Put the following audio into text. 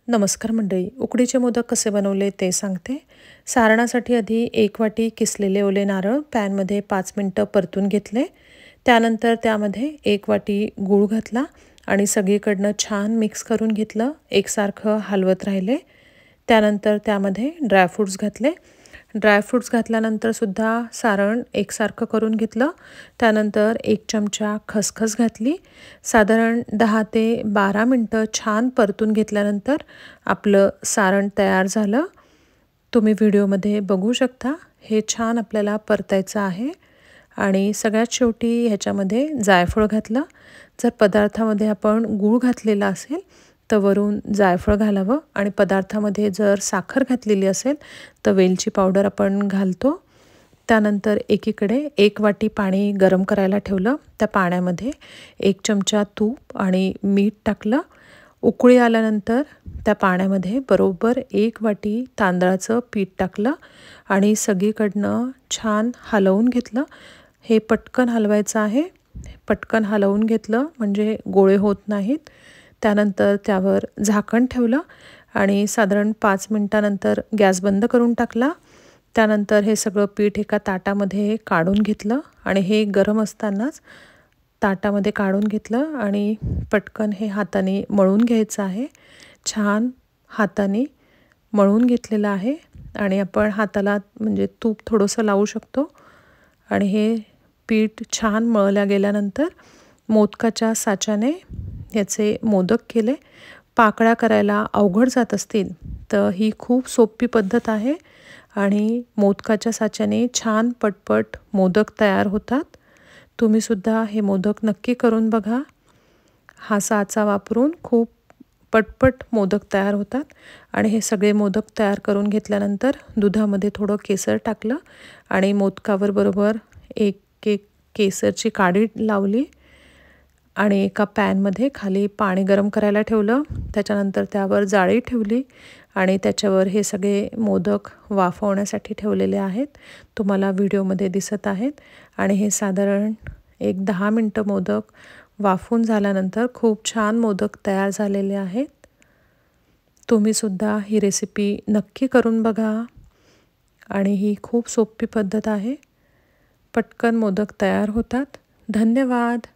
नमस्कार मंडळी, उकडीचे मोदक कसे बनवले ते सांगते। सारणासाठी आधी 1 वाटी किसलेले ओले नारळ पॅनमध्ये 5 मिनिटं परतून घेतले। त्यानंतर त्यामध्ये 1 वाटी गूळ घातला आणि सगळीकडनं छान मिक्स करून घेतलं, एकसारखं हलवत राहिले। त्यानंतर त्यामध्ये ड्रायफ्रूट्स घातले। ड्रायफ्रूट्स घातल्यानंतर सुद्धा सारण एकसारखं करून घेतलं। त्यानंतर 1 चमचा खसखस घातली। साधारण 10 ते 12 मिनिटं छान परतून घेतल्यानंतर आपलं सारण तयार झालं। तुम्ही व्हिडिओमध्ये बघू शकता, हे छान आपल्याला परतायचं आहे। आणि सगळ्यात शेवटी ह्याच्यामध्ये जायफळ घातलं। जर पदार्थामध्ये आपण गूळ घातलेला असेल तर वरून जायफळ घालावं आणि पदार्थामध्ये जर साखर घातलेली असेल तर वेलची पावडर आपण घालतो। त्यानंतर एकीकडे 1 वाटी पाणी गरम करायला ठेवलं। त्या पाण्यामध्ये 1 चमचा तूप आणि मीठ टाकलं। उकळी आल्यानंतर त्या पाण्यामध्ये बरोबर 1 वाटी तांदळाचं पीठ टाकलं आणि सगळीकडनं छान हलवून घेतलं। हे पटकन हलवायचं आहे। पटकन हलवून घेतलं म्हणजे गोळे होत नाहीत। त्यानंतर त्यावर झाकण ठेवलं आणि साधारण 5 मिनिटानंतर गॅस बंद करून टाकला। त्यानंतर हे सगळं पीठ एका ताटामध्ये काढून घेतलं आणि हे गरम असतानाच ताटामध्ये काढून घेतलं आणि पटकन हे हाताने मळून घ्यायचं आहे। छान हाताने मळून घेतलेलं आहे आणि आपण हाताला म्हणजे तूप थोडंसं लावू शकतो। आणि हे पीठ छान मळल्या गेल्यानंतर मोदकाच्या साच्याने याचे मोदक केले। पाकळ्या करायला अवघड जात असतील तर ही खूप सोपी पद्धत आहे आणि मोदकाच्या साच्याने छान पटपट मोदक तयार होतात। तुम्ही सुद्धा हे मोदक नक्की करून बघा। हा साचा वापरून खूप पटपट मोदक तयार होतात। आणि हे सगळे मोदक तयार करून घेतल्यानंतर दुधामध्ये थोडं केसर टाकलं आणि मोदकावर बरोबर एक केसरची काडी लावली आणि एका पॅनमध्ये खाली पाणी गरम करायला ठेवलं। त्याच्यानंतर त्यावर जाळी ठेवली आणि त्याच्यावर हे सगळे मोदक वाफवण्यासाठी ठेवलेले आहेत। तुम्हाला व्हिडिओमध्ये दिसत आहेत। आणि हे साधारण 10 मिनिटं मोदक वाफून झाल्यानंतर खूप छान मोदक तयार झालेले आहेत। तुम्ही सुद्धा ही रेसिपी नक्की करून बघा आणि ही खूप सोपी पद्धत आहे। पटकन मोदक तयार होतात। धन्यवाद।